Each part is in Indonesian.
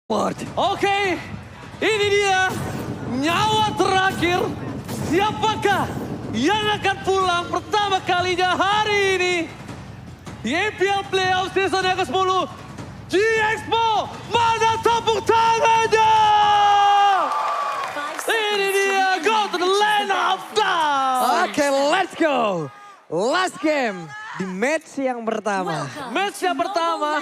Oke, ini dia nyawa terakhir. Siapakah yang akan pulang pertama kalinya hari ini di EPL Playoff Season yang ke-10 G-Expo? Mana tepuk tangannya? Ini dia, go to the land of God. Oke, let's go. Last game di match yang pertama. Match yang pertama,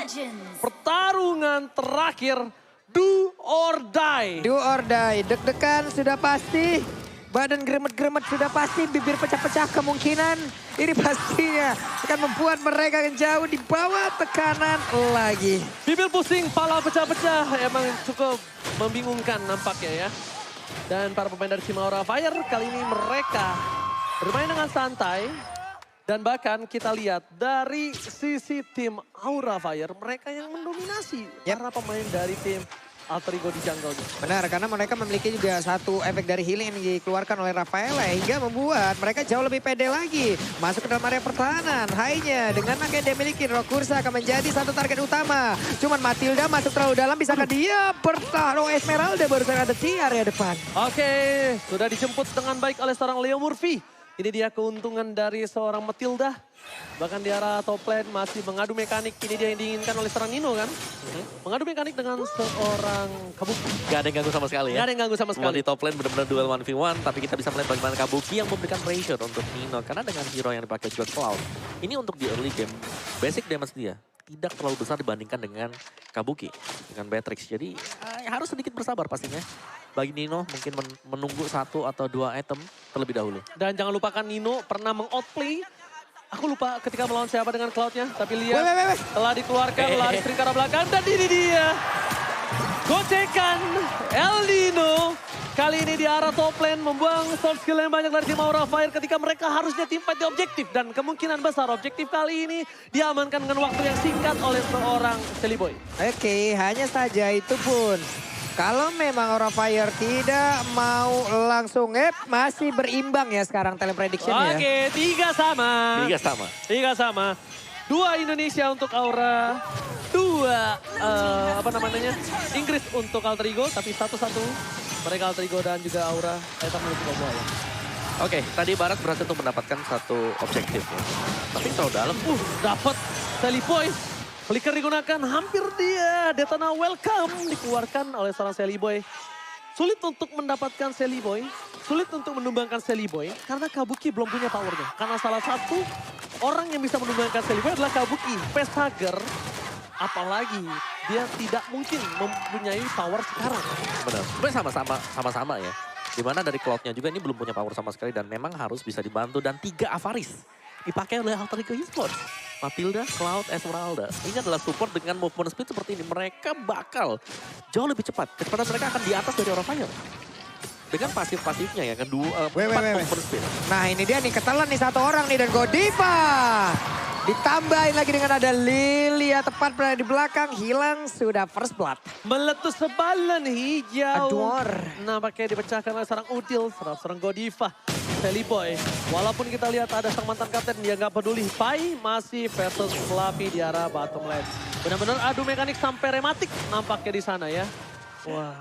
pertarungan terakhir, do or die. Do or die, deg-degan sudah pasti. Badan gremet-gremet sudah pasti, bibir pecah-pecah kemungkinan. Ini pastinya akan membuat mereka yang jauh di bawah tekanan lagi. Bibir pusing, pala pecah-pecah, emang cukup membingungkan nampaknya ya. Dan para pemain dari tim Aura Fire kali ini mereka bermain dengan santai. Dan bahkan kita lihat dari sisi tim Aura Fire, mereka yang mendominasi. Para pemain dari tim Alter Ego di jungle-nya. Benar, karena mereka memiliki juga satu efek dari healing yang dikeluarkan oleh Rafaela hingga membuat mereka jauh lebih pede lagi. Masuk ke dalam area pertahanan, high-nya dengan angka yang dia miliki, Rokursa akan menjadi satu target utama. Cuman Matilda masuk terlalu dalam, bisakah dia bertahan? Oh, Esmeralda baru ada di area depan. Oke, sudah dijemput dengan baik oleh seorang Leo Murphy. Ini dia keuntungan dari seorang Matilda. Bahkan di arah top lane masih mengadu mekanik. Ini dia yang diinginkan oleh seorang Nino kan. Mengadu mekanik dengan seorang Kabuki. Gak ada yang ganggu sama sekali ya. Gak ada yang ganggu sama Mau sekali. di top lane benar-benar duel 1v1. Tapi kita bisa melihat bagaimana Kabuki yang memberikan pressure untuk Nino. Karena dengan hero yang dipakai juga Cloud. Ini untuk di early game, basic damage dia tidak terlalu besar dibandingkan dengan Kabuki. Dengan Beatrix. Jadi harus sedikit bersabar pastinya. Bagi Nino mungkin menunggu 1 atau 2 item terlebih dahulu. Dan jangan lupakan Nino pernah meng-outplay. Aku lupa ketika melawan siapa dengan Cloud-nya. Tapi lihat telah dikeluarkan, lari string ke arah belakang. Dan ini dia. Gocekan El Nino. Kali ini di arah top lane membuang soft skill yang banyak dari tim Aura Fire ketika mereka harusnya tim fight di objektif. Dan kemungkinan besar objektif kali ini diamankan dengan waktu yang singkat oleh seorang Shelly Boy. Oke, hanya saja itu pun. Kalau memang Aura Fire tidak mau langsung masih berimbang ya sekarang teleprediction ya. Oke, 3 sama. 3 sama. 3 sama. 2 Indonesia untuk Aura. 2 Inggris untuk Alter Ego. Tapi 1-1 mereka Alter Ego dan juga Aura. Tetap menuju bawah ya. Oke, tadi Barat berhasil untuk mendapatkan satu objektif ya. Tapi terlalu dalam. Dapat Shelly Boy. Flicker digunakan, hampir dia. Detona welcome dikeluarkan oleh seorang Shelly Boy. Sulit untuk mendapatkan Shelly Boy. Sulit untuk menumbangkan Shelly Boy. Karena Kabuki belum punya powernya. Karena salah satu orang yang bisa menumbangkan Shelly Boy adalah Kabuki. Pestager, apalagi dia tidak mungkin mempunyai power sekarang. Benar. Sebenarnya sama-sama ya. Dimana dari Cloud-nya juga ini belum punya power sama sekali. Dan memang harus bisa dibantu. Dan 3 Avaris dipakai oleh Alter Ego Esports. Matilda, Cloud, Esmeralda. Ini adalah support dengan movement speed seperti ini. Mereka bakal jauh lebih cepat. Kecepatan mereka akan di atas dari Aura Fire. Dengan pasif-pasifnya ya, kedua 4 movement speed. Nah ini dia nih, ketelan nih satu orang nih dan Godiva. Ditambahin lagi dengan ada Lilia tepat berada di belakang, hilang sudah first blood. Meletus sebalan hijau. Ador. Nampaknya dipecahkan oleh seorang Udil, seorang Godiva. Shelly Boy, walaupun kita lihat ada sang mantan kapten, dia nggak peduli. Pai masih versus Fluffy di arah bottom lane. Benar-benar adu mekanik sampai rematik nampaknya di sana ya. Wah,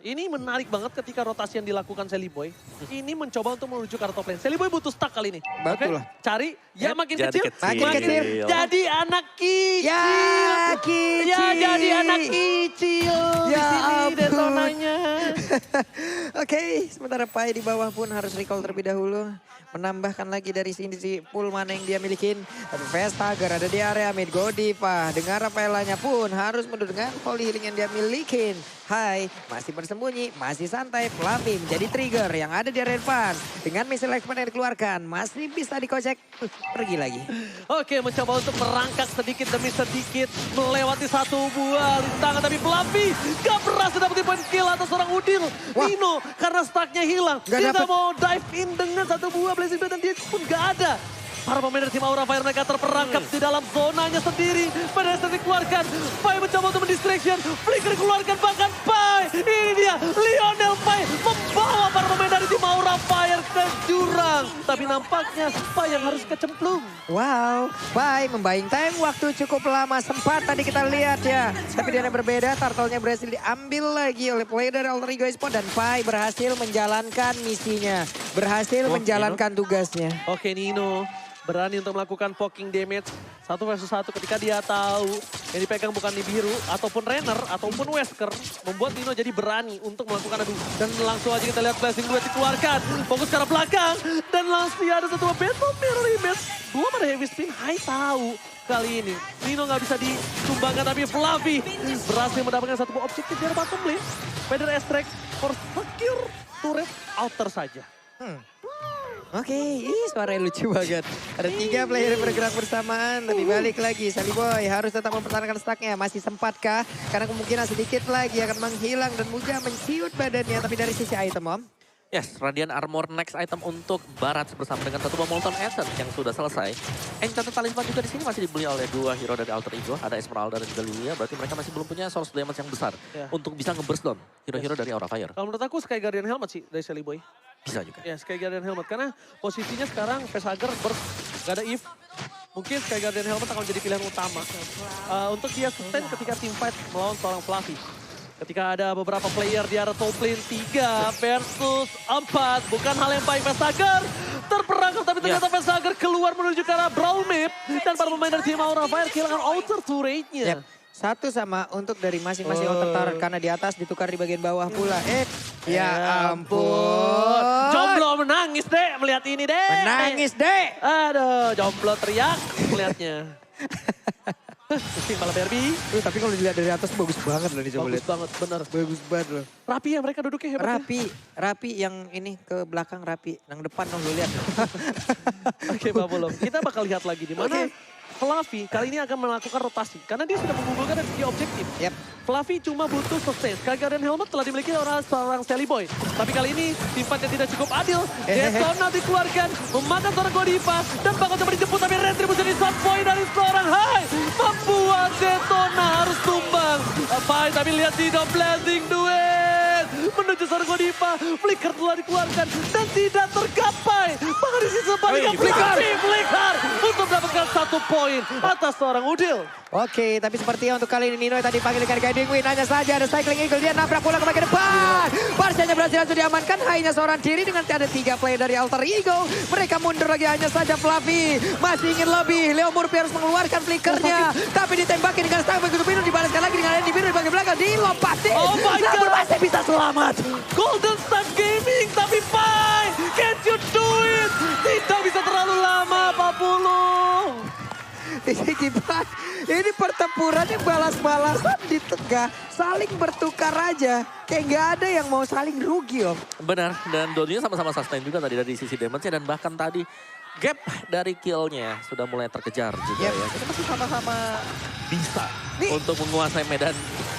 ini menarik banget ketika rotasi yang dilakukan Shelly Boy. Ini mencoba untuk menuju ke arah top lane. Shelly Boy butuh stack kali ini. Betul lah. Cari, ya makin Jadi kecil. Makin kecil. Jadi anak kecil. Ya, kecil. Ya jadi anak kecil. Ya di sini ampun. Detonanya. Oke, sementara Pai di bawah pun harus recall terlebih dahulu. Menambahkan lagi dari sini si pool mana yang dia milikin. Tapi Vestager ada di area mid. Godiva dengan Rafaelanya pun harus mundur dengan holy healing yang dia milikin. Hai, masih bersembunyi, masih santai. Fluffy menjadi trigger yang ada di area depan. Dengan missile expand yang dikeluarkan, masih bisa dikocek. Pergi lagi. Oke, mencoba untuk merangkak sedikit demi sedikit. Melewati satu buah tangan. Tapi Fluffy gak berhasil dapetin point kill atas seorang Udil. Wah. Nino karena stucknya hilang. Gak Dia dapet. gak mau dive in dengan satu buah Blazing Blade dan dia pun gak ada. Para pemain dari tim Aura Fire mereka terperangkap di dalam zonanya sendiri. Pedestrian dikeluarkan. Pai mencoba untuk mendistraction. Flicker dikeluarkan bahkan Pai. Ini dia Lionel Pai membawa para pemain dari tim Aura Fire ke jurang. Tapi nampaknya Spa yang harus kecemplung. Wow, Pai membayang time waktu cukup lama. Sempat tadi kita lihat ya. Tapi dia yang berbeda, turtle-nya berhasil diambil lagi oleh player dari Alter Ego Esports. Dan Pai berhasil menjalankan misinya. Berhasil menjalankan tugasnya. Oke, Nino berani untuk melakukan poking damage 1 versus 1 ketika dia tahu yang dipegang bukan Nibiru ataupun Renner ataupun Wesker. Membuat Nino jadi berani untuk melakukan adu. Dan langsung aja kita lihat Blessing Duet dikeluarkan. Fokus ke arah belakang. Dan langsung ada satu Battle Mirror Image. Belum ada Heavy Spin, Hai tahu kali ini. Nino nggak bisa disumbangkan tapi Fluffy berhasil mendapatkan satu objektif dari bottom lane. Feather Extract for secure turret outer saja. Oke, suaranya lucu banget. Ada 3 player yang bergerak bersamaan, tapi balik lagi. Saliboy harus tetap mempertahankan stacknya. Masih sempatkah? Karena kemungkinan sedikit lagi akan menghilang dan mudah menciut badannya. Tapi dari sisi item, Om. Yes, Radiant Armor next item untuk Barat bersama dengan satu Molten Essence yang sudah selesai. Enchanted Talisman juga di sini masih dibeli oleh 2 hero dari Alter Ego, ada Esmeralda dan juga Lilia. Berarti mereka masih belum punya source damage yang besar untuk bisa nge-burst down hero-hero dari Aura Fire. Kalau menurut aku Sky Guardian Helmet sih dari Shelly Boy. Bisa juga. Ya, Sky Guardian Helmet. Karena posisinya sekarang Facehager gak ada Eve. Mungkin Sky Guardian Helmet akan menjadi pilihan utama. Untuk dia sustain ketika team fight melawan seorang Fluffy. Ketika ada beberapa player di arah top lane 3 versus 4. Bukan hal yang baik Facehager. Terperangkap tapi ternyata Facehager keluar menuju ke arah Brawl Map. Dan para pemain dari tim Aura Fire kehilangan outer turret-nya. Satu sama untuk dari masing-masing outer turret. Karena di atas ditukar di bagian bawah pula. Ya ampun. Jomblo menangis dek melihat ini dek. Menangis dek. Aduh, Jomblo teriak melihatnya. Pusing malah Barbie. Tapi kalau dilihat dari atas bagus banget loh nih coba lihat. Bagus banget, bener. Bagus banget loh. Rapi ya mereka duduknya hebat. Rapi yang ini ke belakang rapi. Yang depan dong lu lihat. Oke, Babulong. Kita bakal lihat lagi di mana Fluffy kali ini akan melakukan rotasi. Karena dia sudah mengumpulkan dari segi objektif. Fluffy cuma butuh sustain. Sky Guardian Helmet telah dimiliki oleh seorang Shelly Boy. Tapi kali ini tempatnya tidak cukup adil. Detona dikeluarkan, memakan seorang Godiva. Dan bakal coba dijemput tapi retribusi di shot point dari seorang Hai. Membuat Detona harus tumbang. Tapi lihat Dino Blessing Duet. Menuju seorang Godiva. Flicker telah dikeluarkan dan tidak tergapai. Bahkan di sisi sebaliknya Flicker untuk mendapatkan 1 poin atas seorang Udil. Oke, tapi sepertinya untuk kali ini Nino tadi panggil ikan Guiding Wind. Hanya saja ada Cycling Eagle, dia nabrak bola ke bagian depan. Barsianya berhasil langsung diamankan, hanya seorang diri dengan ada 3 player dari Alter Ego. Mereka mundur lagi, hanya saja Fluffy masih ingin lebih. Leo Murphy harus mengeluarkan flickernya. Tapi ditembaki dengan stang begitu biru, dibalaskan lagi dengan Andy Biru di bagian belakang. Dilompatin. Oh my God. Masih bisa selamat. Golden Star Gaming, tapi Pai, can't you do it? Tidak bisa terlalu lama, Pak Pulung. Ini pertempurannya balas-balasan di tengah, saling bertukar aja. Kayak nggak ada yang mau saling rugi, Om. Benar, dan dua-duanya sama-sama sustain juga tadi dari sisi damage-nya. Dan bahkan tadi gap dari kill-nya sudah mulai terkejar juga ya. Jadi masih sama-sama bisa untuk menguasai medan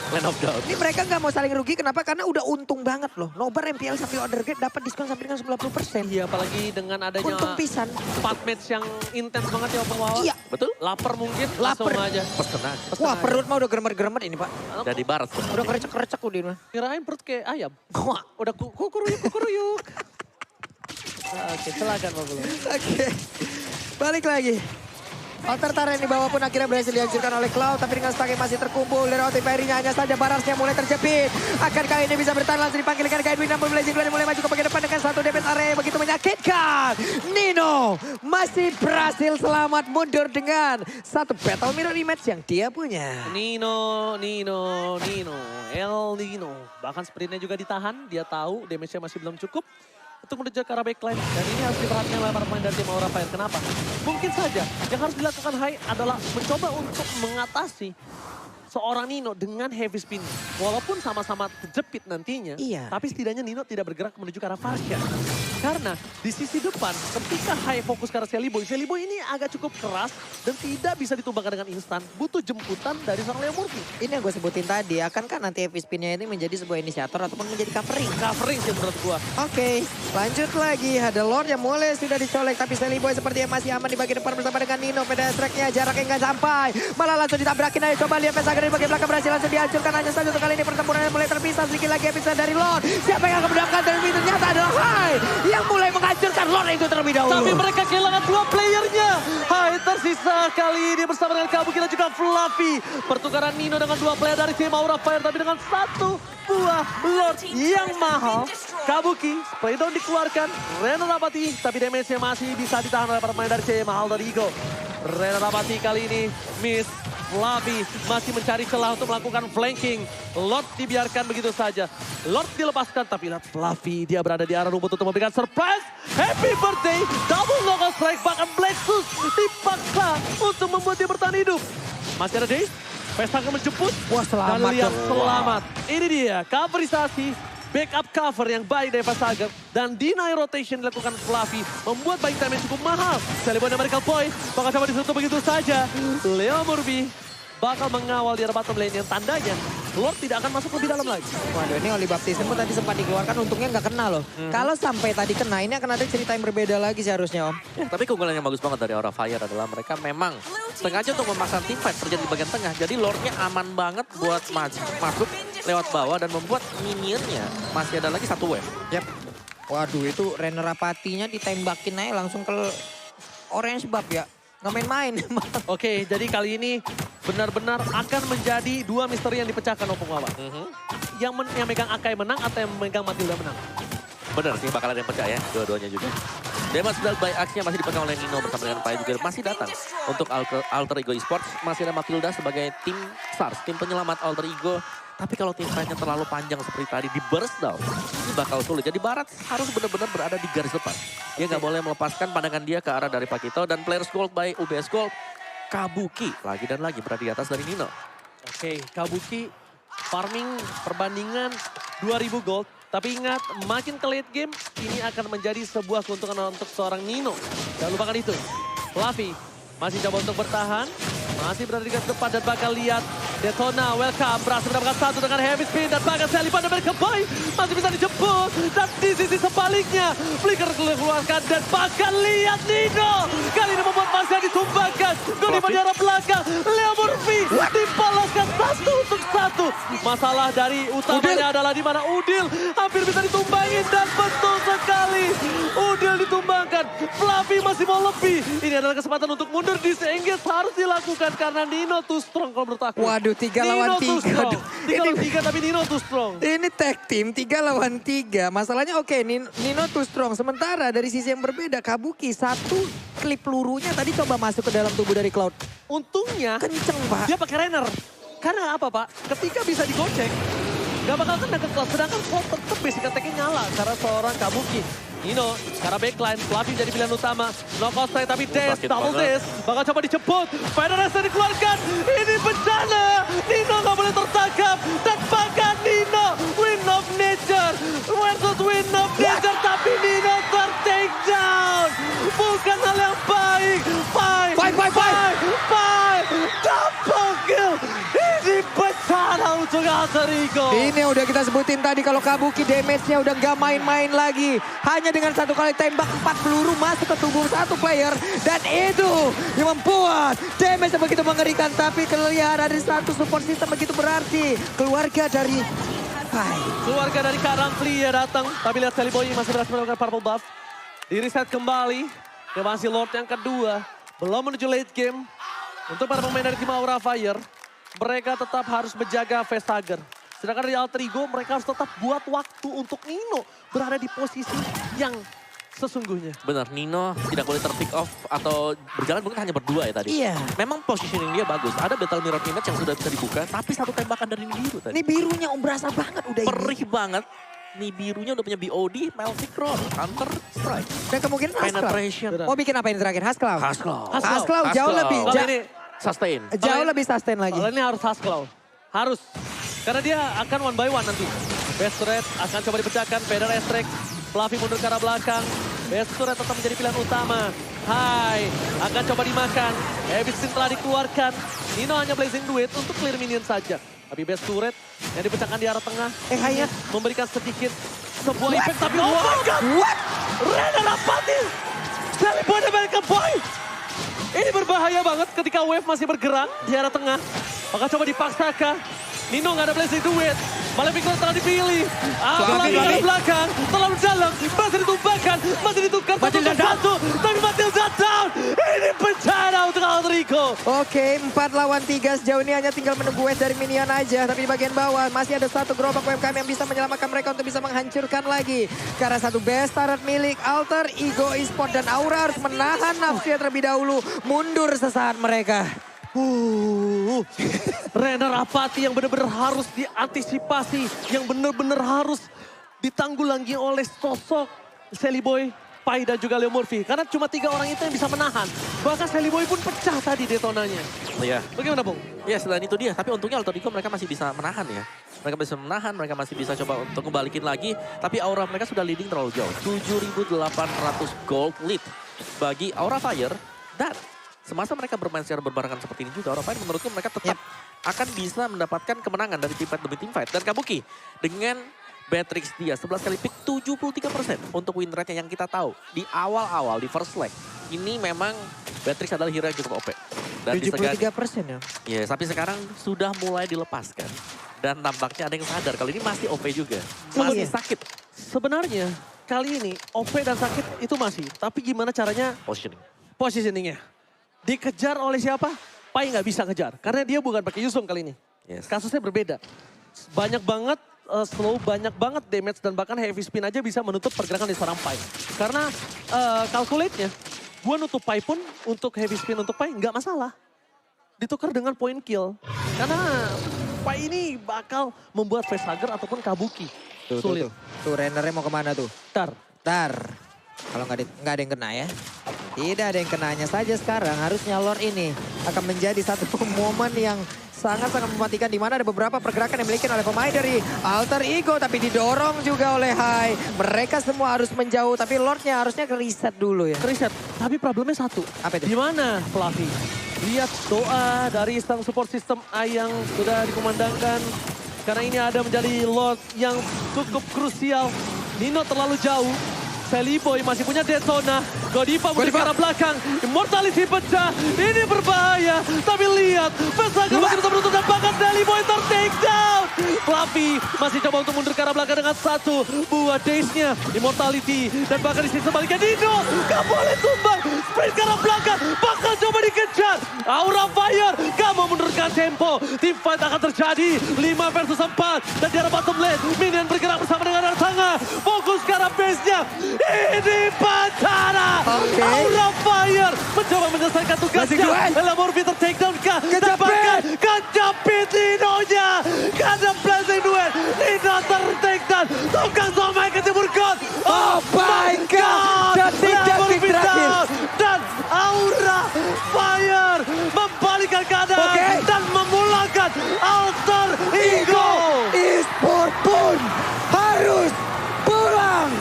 Land of Doubt. Ini mereka nggak mau saling rugi, kenapa? Karena udah untung banget loh. Nobar MPL sampai order gate dapat diskon sampai dengan 90%. Iya, apalagi dengan adanya untung pisan. 4 match yang intens banget ya Open Wawa. Iya. Betul. Lapar mungkin, langsung aja. Pesen aja. Wah, perut mah udah geremet-geremet ini, Pak. Udah di barat. Udah kerecek-kerecek udah ini. Kirain perut kayak ayam. Wah, udah kukuruyuk. Oke, silakan Pak Bulu. Oke, balik lagi. Alter Tara yang dibawa pun akhirnya berhasil dihancurkan oleh Cloud. Tapi dengan stack yang masih terkumpul. Dari OTP-nya hanya saja Barasnya mulai terjepit. Akankah ini bisa bertahan langsung dipanggilkan Guidewin. Namun Blazing Duel mulai maju ke bagian depan dengan satu damage area begitu menyakitkan. Nino masih berhasil selamat mundur dengan satu Battle Mirror Image yang dia punya. Nino. El Nino. Bahkan sprintnya juga ditahan. Dia tahu damage-nya masih belum cukup untuk menuju ke arah backline. Dan ini harus diperhatikan oleh para pemain dari tim Aura Fire. Kenapa? Mungkin saja yang harus dilakukan Hai adalah mencoba untuk mengatasi seorang Nino dengan heavy spin. Walaupun sama-sama terjepit nantinya, tapi setidaknya Nino tidak bergerak menuju ke arah Farsha. Karena di sisi depan, ketika Hai fokus ke arah Shelly Boy ini agak cukup keras dan tidak bisa ditumbangkan dengan instan. Butuh jemputan dari seorang Leo Murphy. Ini yang gue sebutin tadi, akankah nanti heavy spinnya ini menjadi sebuah inisiator ataupun menjadi covering? Covering sih menurut gue. Oke, lanjut lagi. Ada Lord yang mulai sudah dicolek, tapi Shelly Boy sepertinya masih aman di bagian depan bersama dengan Nino. Pada tracknya jaraknya nggak sampai. Malah langsung ditabrakin aja. Coba lihat Pesaga Festager di bagian belakang berhasil langsung dihancurkan. Hanya saja untuk kali ini pertempuran mulai terpisah. Sedikit lagi episode dari Lord. Siapa yang akan mendapatkan terlebih ternyata adalah Hai yang mulai menghancurkan Lord itu terlebih dahulu. Tapi mereka kehilangan 2 playernya. Hai tersisa kali ini bersama dengan Kabuki dan juga Fluffy. Pertukaran Nino dengan 2 player dari tim Aura Fire. Tapi dengan 1 buah Lord yang mahal. Kabuki, spray down dikeluarkan. Rena Rapati, tapi damage-nya masih bisa ditahan oleh para pemain dari CM Alter Ego. Rena Rapati kali ini miss. Fluffy masih mencari celah untuk melakukan flanking. Lord dibiarkan begitu saja. Lord dilepaskan, tapi lihat Fluffy. Dia berada di arah rumput untuk memberikan surprise. Happy birthday, double knockout strike. Bahkan Blacksus dipaksa untuk membuat dia bertahan hidup. Masih ada Daze, Festager menjemput. Wah, selamat Dan lihat, dong. selamat. Ini dia, coverisasi. Backup cover yang baik dari Festager. Dan deny rotation dilakukan Fluffy. Membuat buying time yang cukup mahal. Celebon American Boy bakal coba ditutup begitu saja. Leo Murphy bakal mengawal di arah bottom lane yang tandanya Lord tidak akan masuk lebih dalam lagi. Waduh, ini Oli Baptiste pun tadi sempat dikeluarkan, untungnya nggak kena loh. Kalau sampai tadi kena, ini akan ada cerita yang berbeda lagi seharusnya Om. Tapi keunggulan yang bagus banget dari Aura Fire adalah mereka memang sengaja untuk memaksa tim fight terjadi di bagian tengah. Jadi Lordnya aman banget buat masuk lewat bawah dan membuat minionnya masih ada lagi 1 wave. Yap. Waduh, itu Rena Rapatinya ditembakin aja langsung ke orange bab ya. Nggak main-main. Oke, jadi kali ini benar-benar akan menjadi 2 misteri yang dipecahkan Opung Wawa. Yang megang Akai menang atau yang megang Matilda menang? Bener sih, bakal ada yang pecah ya, dua-duanya juga. Damage build by Axe-nya masih dipegang oleh Nino bersama dengan Pai juga masih datang. Untuk Alter Ego Esports, masih ada Matilda sebagai tim SARS, tim penyelamat Alter Ego. Tapi kalau tim fight-nya terlalu panjang seperti tadi, di burst down, ini bakal sulit. Jadi Barat harus benar-benar berada di garis depan. Dia nggak boleh melepaskan pandangan dia ke arah dari Pakito. Dan players gold by UBS Gold, Kabuki lagi dan lagi berada di atas dari Nino. Oke, Kabuki farming perbandingan 2000 gold. Tapi ingat, makin ke late game, ini akan menjadi sebuah keuntungan untuk seorang Nino. Jangan lupakan itu. Fluffy masih coba untuk bertahan. Masih berada di garis depan dan bakal lihat Detona, welcome, berhasil mendapatkan 1 dengan heavy spin dan bakal Selipan dan Merkeboy masih bisa dijemput. Dan di sisi sebaliknya, Flicker keluarkan dan bakal lihat Nino. Kali ini membuat Masya ditumbangkan. Goliman di arah belakang, Leo Murphy dipaloskan 1-1. Masalah dari utamanya adalah di mana Udil hampir bisa ditumbangin dan betul sekali. Udil ditumbangkan, Fluffy masih mau lebih. Ini adalah kesempatan untuk mundur, disengage harus dilakukan karena Nino too strong kalau menurut aku. Waduh, 3 lawan 3. 3 lawan 3 tapi Nino too strong. Ini tag team 3 lawan 3. Masalahnya oke, Nino too strong. Sementara dari sisi yang berbeda, Kabuki 1 klip pelurunya tadi coba masuk ke dalam tubuh dari Cloud. Untungnya Kenceng, Pak. dia pakai Renner. Karena apa Pak? Ketika bisa digocek, gak bakal kena ke Cloud. Sedangkan Cloud tetap basic attack-nya nyala karena seorang Kabuki. Nino, karena backline, Fluffy jadi pilihan utama. Knockout strike tapi Daze, double Daze. Bakal coba dijemput, Federasi dikeluarkan. Ini bencana, Nino gak boleh tertangkap. Dan bahkan Nino, win of nature versus win of nature. Tapi Nino ter-take down. Bukan hal yang baik. Fight, double kill. Ini bencana untuk Alter Ego. Ini udah kita sebutin tadi kalau Kabuki damage-nya udah gak main-main lagi. Hanya dengan 1 kali tembak 4 peluru masuk ke tubuh 1 player. Dan itu yang membuat damage begitu mengerikan. Tapi kelihatan dari 1 support system begitu berarti. Keluarga dari Hai. Keluarga dari Kak Ramfli ya datang. Tapi lihat Seliboy masih berhasil melakukan purple buff. Di reset kembali. Dia masih Lord yang kedua. Belum menuju late game. Untuk para pemain dari tim Aura Fire, mereka tetap harus menjaga Festager. Sedangkan dari Alter Ego, mereka harus tetap buat waktu untuk Nino berada di posisi yang sesungguhnya. Benar, Nino tidak boleh ter-pick off atau berjalan mungkin hanya berdua ya tadi. Iya. Memang positioning dia bagus. Ada battle mirror image yang sudah bisa dibuka, tapi 1 tembakan dari biru tadi. Ini birunya berasa banget udah ini. Perih banget. Nih birunya udah punya BOD, Meltic Roar, Counter Strike. Dan kemungkinan Haskell. Penetration. Mau bikin apa ini terakhir? Haskell. Haskell jauh lebih. Kalau ini Sustain. Jauh lebih sustain lagi. Kalau ini harus Haskell. Harus. Karena dia akan 1 by 1 nanti. Best Red akan coba dipecahkan. Feder Estrek. Fluffy mundur ke arah belakang. Best Red tetap menjadi pilihan utama. Hai. Akan coba dimakan. Heavy Spin telah dikeluarkan. Nino hanya Blazing Duet untuk clear minion saja. Tapi Best Turret yang dipecahkan di arah tengah. hanya memberikan sedikit sebuah impact. Tapi oh my God. What? Rena Rapati. Seliboy dan Merkeboy. Ini berbahaya banget ketika wave masih bergerak di arah tengah. Maka coba dipaksakah? Nino nggak ada blessing duet. Maleficent telah dipilih. Apalagi ke belakang. Terlalu dalam. Masih ditumbangkan. Masih ditukar satu. Tapi Matilda down. Ini bencana untuk Alterico. Oke, 4 lawan 3 sejauh ini hanya tinggal menunggu wave dari minion aja. Tapi di bagian bawah masih ada satu gerobak UMKM yang bisa menyelamatkan mereka untuk bisa menghancurkan lagi. Karena satu best turret milik Alter Ego Esports dan Aura harus menahan nafsunya terlebih dahulu. Mundur sesaat mereka. Renner apati yang benar-benar harus diantisipasi. Yang benar-benar harus ditanggulangi oleh sosok Sally Boy, Pai dan juga Leo Murphy. Karena cuma 3 orang itu yang bisa menahan. Bahkan Sally Boy pun pecah tadi detonanya. Iya. Bagaimana, Bung? Ya, selain itu dia. Tapi untungnya Alter Ego mereka masih bisa menahan ya. Mereka bisa menahan, mereka masih bisa coba untuk ngebalikin lagi. Tapi Aura mereka sudah leading terlalu jauh. 7.800 gold lead bagi Aura Fire. Dan semasa mereka bermain secara berbarengan seperti ini juga, Aura Fire menurutku mereka tetap akan bisa mendapatkan kemenangan dari team fight demi team fight. Dan Kabuki dengan Beatrix dia 11 kali pick 73% untuk win rate yang kita tahu. Di awal-awal, di first leg. Ini memang Beatrix adalah hero yang cukup OP. Dan 73% ya? Iya, tapi sekarang sudah mulai dilepaskan. Dan tampaknya ada yang sadar kalau ini masih OP juga. Masih sakit. Sebenarnya kali ini OP dan sakit itu masih. Tapi gimana caranya positioningnya? Dikejar oleh siapa? Pai nggak bisa kejar. Karena dia bukan pakai Yusung kali ini. Kasusnya berbeda. Banyak banget slow, banyak banget damage. Dan bahkan heavy spin aja bisa menutup pergerakan di seorang Pai. Karena calculate-nya, gue nutup Pai pun untuk heavy spin untuk Pai nggak masalah. Ditukar dengan point kill. Karena Pai ini bakal membuat facehugger ataupun Kabuki. Sulit. Tuh Rennernya mau kemana tuh? Tar. Kalau nggak ada yang kena ya. Tidak ada yang kenanya saja sekarang. Harusnya Lord ini akan menjadi satu momen yang sangat-sangat mematikan. Di mana ada beberapa pergerakan yang dimiliki oleh pemain dari Alter Ego. Tapi didorong juga oleh Hai. Mereka semua harus menjauh. Tapi Lordnya harusnya ke-reset dulu ya. Reset. Tapi problemnya satu. Apa itu? Di mana Fluffy? Lihat doa dari sang support system A yang sudah dikumandangkan. Karena ini ada menjadi Lord yang cukup krusial. Nino terlalu jauh. Sally Boy masih punya Detona. Godiva menuju ke arah belakang. Immortality pecah. Ini berbahaya. Tapi lihat. Pesaga masih tetap menutup dan bahkan Sally Boy ter-take down. Fluffy masih coba untuk mundur ke arah belakang dengan satu buah daze-nya. Immortality. Dan bahkan di sisi sebaliknya Nino. Gak boleh tumbang. Sprint ke arah belakang. Bakal coba dikejar. Aura Fire. Gak mau menurunkan tempo. Team fight akan terjadi. 5 versus 4. Dan di arah bottom lane. Minion bergerak bersama dengan arah tengah. Fokus ke arah base-nya. Ini bencana. Aura Fire mencoba menyelesaikan tugasnya. Ella Murphy ter-takedown kah? Bahkan kejepit Nino-nya. Kada blessing duet. Nino ter-takedown. Tukang somai ke timur god. Oh my god. Detik terakhir. Dan Aura Fire membalikkan keadaan. Dan memulangkan Alter Ego. Esports pun harus pulang.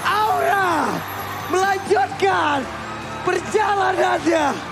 Aura melanjutkan perjalanannya.